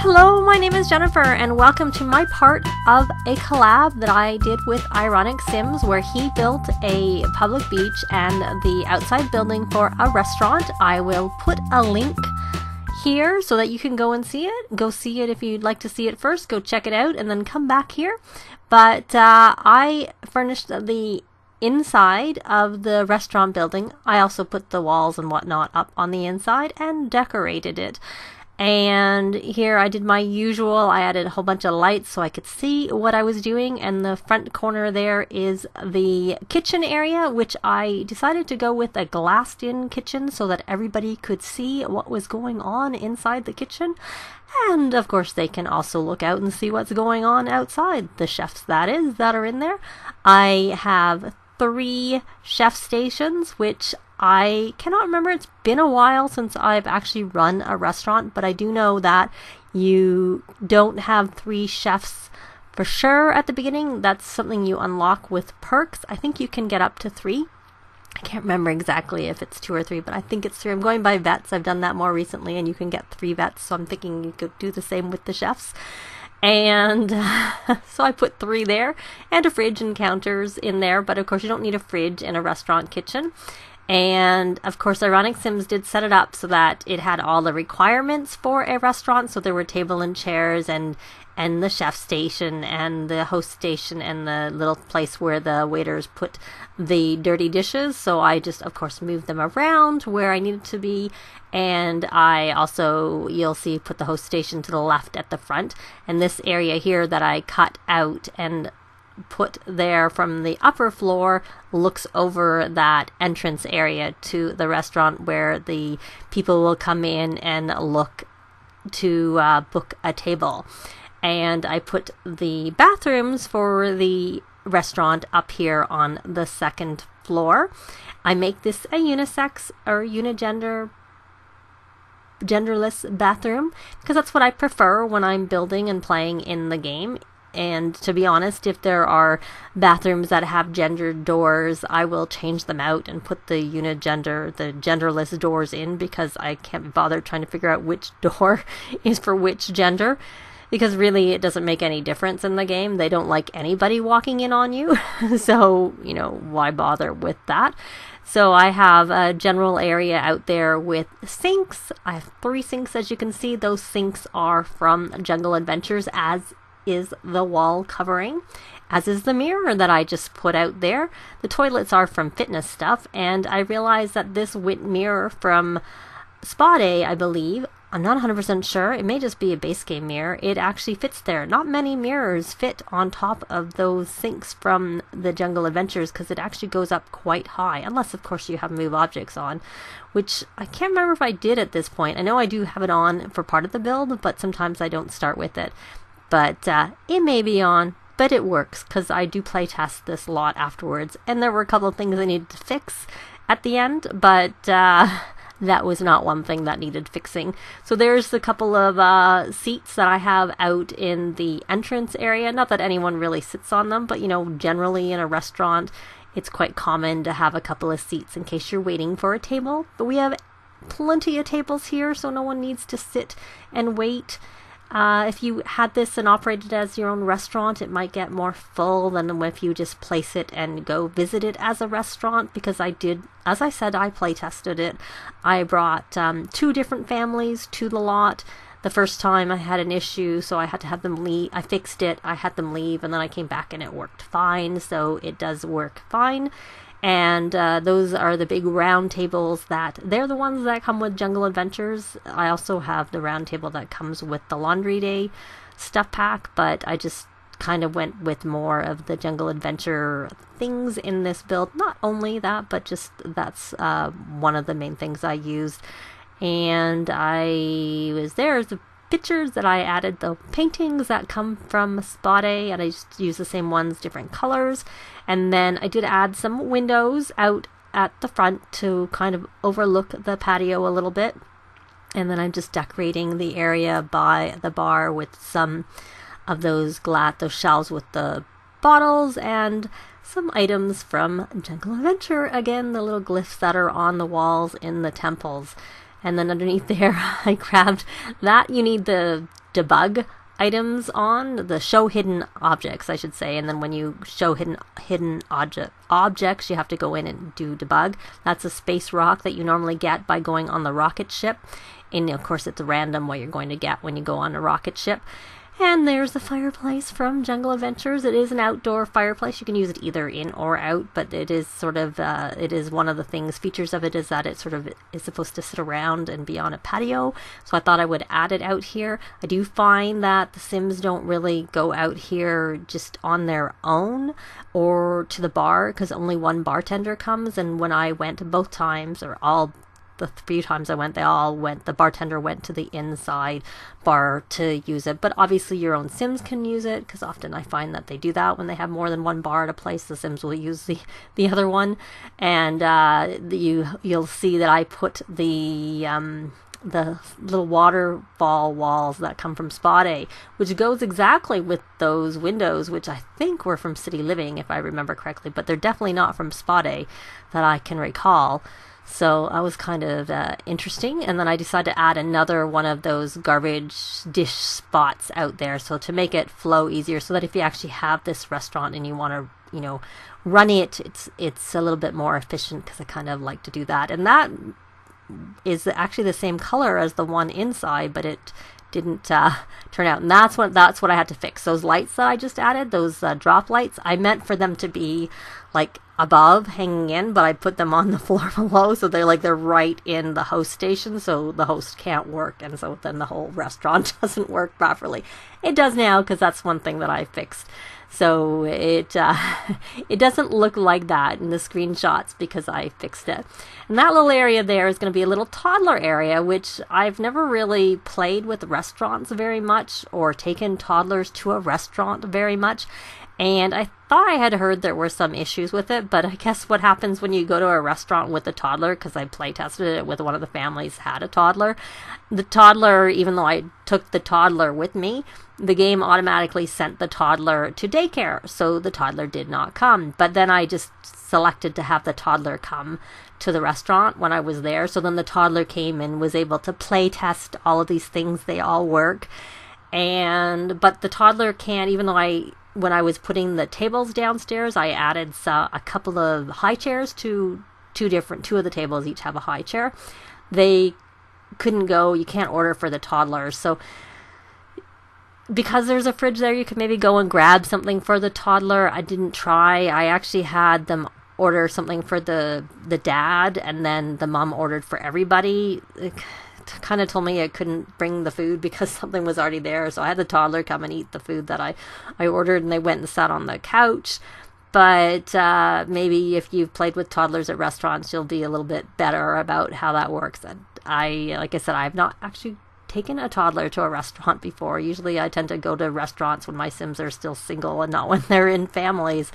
Hello, my name is Jennifer and welcome to my part of a collab that I did with IronicSims, where he built a public beach and the outside building for a restaurant. I will put a link here so that you can go and see it. Go see it if you'd like to see it first. Go check it out and then come back here. But I furnished the inside of the restaurant building. I also put the walls and whatnot up on the inside and decorated it. And here I did my usual. I added a whole bunch of lights so I could see what I was doing, and the front corner there is the kitchen area, which I decided to go with a glassed-in kitchen so that everybody could see what was going on inside the kitchen. And of course they can also look out and see what's going on outside, the chefs that are in there. I have 3 chef stations, which I cannot remember. It's been a while since I've actually run a restaurant, but I do know that you don't have 3 chefs for sure at the beginning. That's something you unlock with perks. I think you can get up to 3. I can't remember exactly if it's 2 or 3, but I think it's 3. I'm going by vets. I've done that more recently, and you can get 3 vets, so I'm thinking you could do the same with the chefs. And so I put 3 there, and a fridge and counters in there, but of course you don't need a fridge in a restaurant kitchen. And of course IronicSims did set it up so that it had all the requirements for a restaurant. So there were table and chairs and the chef station and the host station and the little place where the waiters put the dirty dishes. So I just of course moved them around where I needed to be. And I also, you'll see, put the host station to the left at the front. And this area here that I cut out and put there from the upper floor looks over that entrance area to the restaurant, where the people will come in and look to book a table. And I put the bathrooms for the restaurant up here on the 2nd floor. I make this a unisex or genderless bathroom because that's what I prefer when I'm building and playing in the game. And to be honest, if there are bathrooms that have gendered doors, I will change them out and put the genderless doors in, because I can't be bothered trying to figure out which door is for which gender. Because really, it doesn't make any difference in the game. They don't like anybody walking in on you. So, why bother with that? So I have a general area out there with sinks. I have 3 sinks, as you can see. Those sinks are from Jungle Adventures, as is the wall covering, as is the mirror that I just put out there. The toilets are from Fitness Stuff, and I realized that this mirror from Spot A, I believe, I'm not 100% sure, it may just be a base game mirror, it actually fits there. Not many mirrors fit on top of those sinks from the Jungle Adventures, because it actually goes up quite high, unless of course you have move objects on, which I can't remember if I did at this point. I know I do have it on for part of the build, but sometimes I don't start with it. But it may be on, but it works because I do play test this lot afterwards. And there were a couple of things I needed to fix at the end, but that was not one thing that needed fixing. So there's a couple of seats that I have out in the entrance area. Not that anyone really sits on them, but generally in a restaurant, it's quite common to have a couple of seats in case you're waiting for a table. But we have plenty of tables here, so no one needs to sit and wait. If you had this and operated as your own restaurant, it might get more full than if you just place it and go visit it as a restaurant, because I did, as I said, I play tested it. I brought 2 different families to the lot. The first time I had an issue, so I had to have them leave. I fixed it, I had them leave, and then I came back and it worked fine, so it does work fine. And those are the big round tables they're the ones that come with Jungle Adventures. I also have the round table that comes with the Laundry Day stuff pack, but I just kind of went with more of the Jungle Adventure things in this build. Not only that, but just that's one of the main things I used. And there's the pictures that I added, the paintings that come from Spot A, and I just use the same ones, different colors. And then I did add some windows out at the front to kind of overlook the patio a little bit. And then I'm just decorating the area by the bar with some of those shelves with the bottles and some items from Jungle Adventure. Again, the little glyphs that are on the walls in the temples. And then underneath there, I grabbed that. You need the debug items on, the show hidden objects, I should say, and then when you show hidden objects, you have to go in and do debug. That's a space rock that you normally get by going on the rocket ship, and of course it's random what you're going to get when you go on a rocket ship. And there's the fireplace from Jungle Adventures. It is an outdoor fireplace. You can use it either in or out, but it is sort of, it is one of the features of it is that it sort of is supposed to sit around and be on a patio. So I thought I would add it out here. I do find that the Sims don't really go out here just on their own or to the bar, because only one bartender comes. And when I went both times, or the few times I went, the bartender went to the inside bar to use it. But obviously your own Sims can use it, because often I find that they do that when they have more than one bar at a place. The Sims will use the other one. And you'll see that I put the little waterfall walls that come from Spot A, which goes exactly with those windows, which I think were from City Living, if I remember correctly, but they're definitely not from Spot A that I can recall. So that was kind of interesting. And then I decided to add another one of those garbage dish spots out there, so to make it flow easier, so that if you actually have this restaurant and you want to, run it, it's a little bit more efficient, because I kind of like to do that. And that is actually the same color as the one inside, but it didn't turn out. And that's what I had to fix. Those lights that I just added, those drop lights, I meant for them to be like above, hanging in, but I put them on the floor below, so they're right in the host station, so the host can't work, and so then the whole restaurant doesn't work properly. It does now, because that's one thing that I fixed. So it doesn't look like that in the screenshots, because I fixed it. And that little area there is going to be a little toddler area, which I've never really played with restaurants very much, or taken toddlers to a restaurant very much. And I thought I had heard there were some issues with it, but I guess what happens when you go to a restaurant with a toddler, because I play tested it with one of the families had a toddler. The toddler, even though I took the toddler with me, the game automatically sent the toddler to daycare, so the toddler did not come. But then I just selected to have the toddler come to the restaurant when I was there, so then the toddler came and was able to play test all of these things. They all work. But the toddler can't, even though when I was putting the tables downstairs, I added a couple of high chairs to two of the tables each have a high chair. They couldn't go. You can't order for the toddlers. So because there's a fridge there, you could maybe go and grab something for the toddler. I didn't try. I actually had them order something for the dad, and then the mom ordered for everybody. Kind of told me I couldn't bring the food because something was already there, so I had the toddler come and eat the food that I ordered, and they went and sat on the couch. But maybe if you've played with toddlers at restaurants, you'll be a little bit better about how that works. And like I said, I've not actually taken a toddler to a restaurant before. Usually I tend to go to restaurants when my Sims are still single and not when they're in families.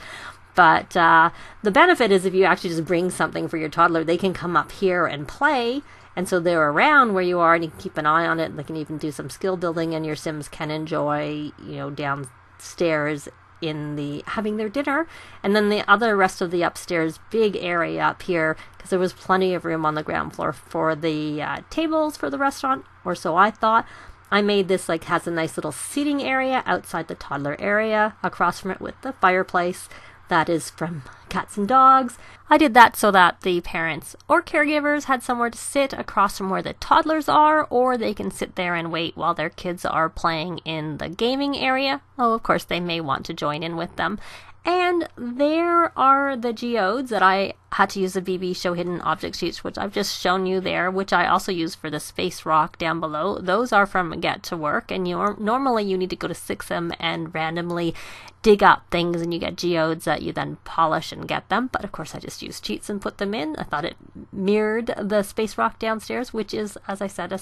But the benefit is if you actually just bring something for your toddler, they can come up here and play. And so they're around where you are, and you can keep an eye on it. They can even do some skill building, and your Sims can enjoy, downstairs having their dinner. And then the rest of the upstairs big area up here, because there was plenty of room on the ground floor for the tables for the restaurant, or so I thought. I made this has a nice little seating area outside the toddler area, across from it with the fireplace. That is from Cats and Dogs. I did that so that the parents or caregivers had somewhere to sit across from where the toddlers are, or they can sit there and wait while their kids are playing in the gaming area. Oh, of course, they may want to join in with them. And there are the geodes that I had to use the BB Show Hidden Object sheets, which I've just shown you there, which I also use for the space rock down below. Those are from Get to Work, and normally you need to go to Sixum and randomly dig up things, and you get geodes that you then polish and get them. But of course I just used cheats and put them in. I thought it mirrored the space rock downstairs, which is, as I said, a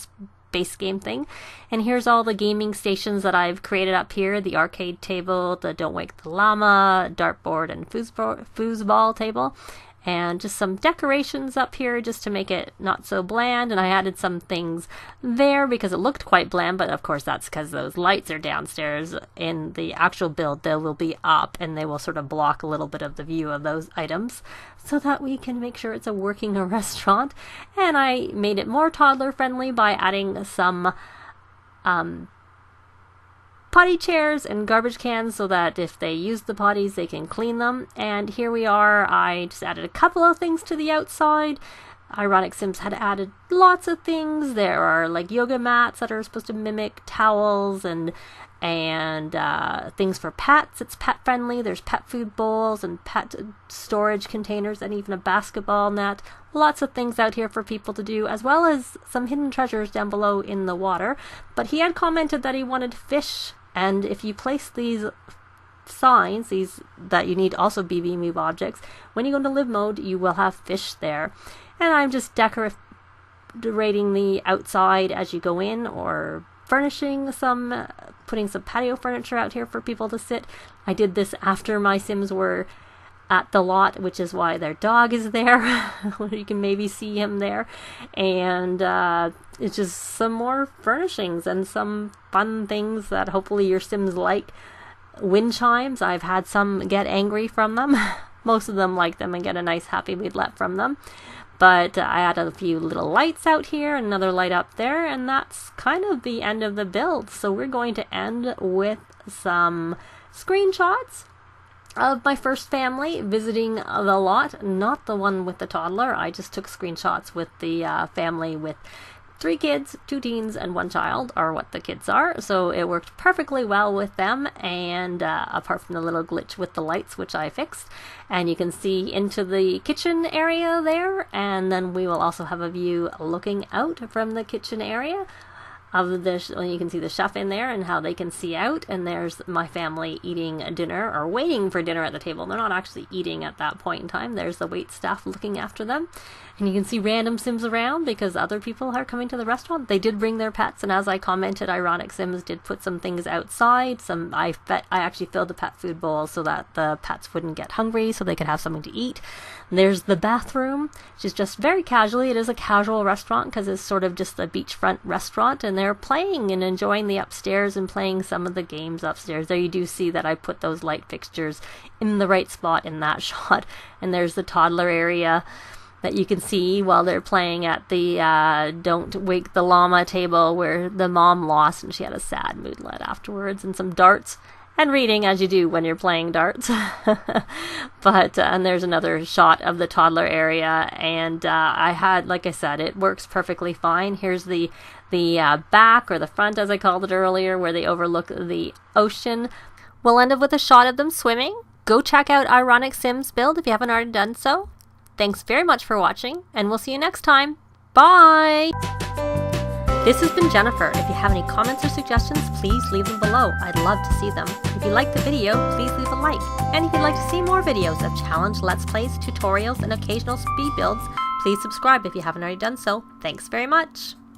base game thing. And here's all the gaming stations that I've created up here: the arcade table, the Don't Wake the Llama, dartboard, and foosball table. And just some decorations up here just to make it not so bland. And I added some things there because it looked quite bland, but of course that's because those lights are downstairs. In the actual build, they will be up, and they will sort of block a little bit of the view of those items, so that we can make sure it's a working restaurant. And I made it more toddler friendly by adding some potty chairs and garbage cans so that if they use the potties, they can clean them. And here we are. I just added a couple of things to the outside. IronicSims had added lots of things. There are like yoga mats that are supposed to mimic towels and things for pets. It's pet friendly. There's pet food bowls and pet storage containers and even a basketball net. Lots of things out here for people to do, as well as some hidden treasures down below in the water. But he had commented that he wanted fish, and if you place these signs, these that you need also BB Move objects, when you go into live mode, you will have fish there. And I'm just decorating the outside as you go in, or furnishing some, putting some patio furniture out here for people to sit. I did this after my Sims were at the lot, which is why their dog is there. You can maybe see him there. And it's just some more furnishings and some fun things that hopefully your Sims like. Wind chimes, I've had some get angry from them. Most of them like them and get a nice happy mood from them. But I added a few little lights out here, another light up there, and that's kind of the end of the build. So we're going to end with some screenshots of my first family visiting the lot, not the one with the toddler. I just took screenshots with the family with 3 kids, 2 teens, and 1 child are what the kids are. So it worked perfectly well with them, and apart from the little glitch with the lights, which I fixed. And you can see into the kitchen area there, and then we will also have a view looking out from the kitchen area of the, you can see the chef in there and how they can see out. And there's my family eating dinner, or waiting for dinner at the table. They're not actually eating at that point in time. There's the wait staff looking after them. And you can see random Sims around because other people are coming to the restaurant. They did bring their pets, and as I commented, IronicSims did put some things outside. I actually filled the pet food bowl so that the pets wouldn't get hungry, so they could have something to eat. And there's the bathroom, which is just very casually. It is a casual restaurant because it's sort of just a beachfront restaurant, and they're playing and enjoying the upstairs and playing some of the games upstairs. There you do see that I put those light fixtures in the right spot in that shot. And there's the toddler area that you can see while they're playing at the Don't Wake the Llama table, where the mom lost and she had a sad moodlet afterwards, and some darts and reading, as you do when you're playing darts. But and there's another shot of the toddler area, and I had, like I said, it works perfectly fine. Here's the back, or the front as I called it earlier, where they overlook the ocean. We'll end up with a shot of them swimming. Go check out IronicSims build if you haven't already done so. Thanks very much for watching, and we'll see you next time. Bye! This has been Jennifer. If you have any comments or suggestions, please leave them below. I'd love to see them. If you liked the video, please leave a like. And if you'd like to see more videos of challenge, let's plays, tutorials, and occasional speed builds, please subscribe if you haven't already done so. Thanks very much!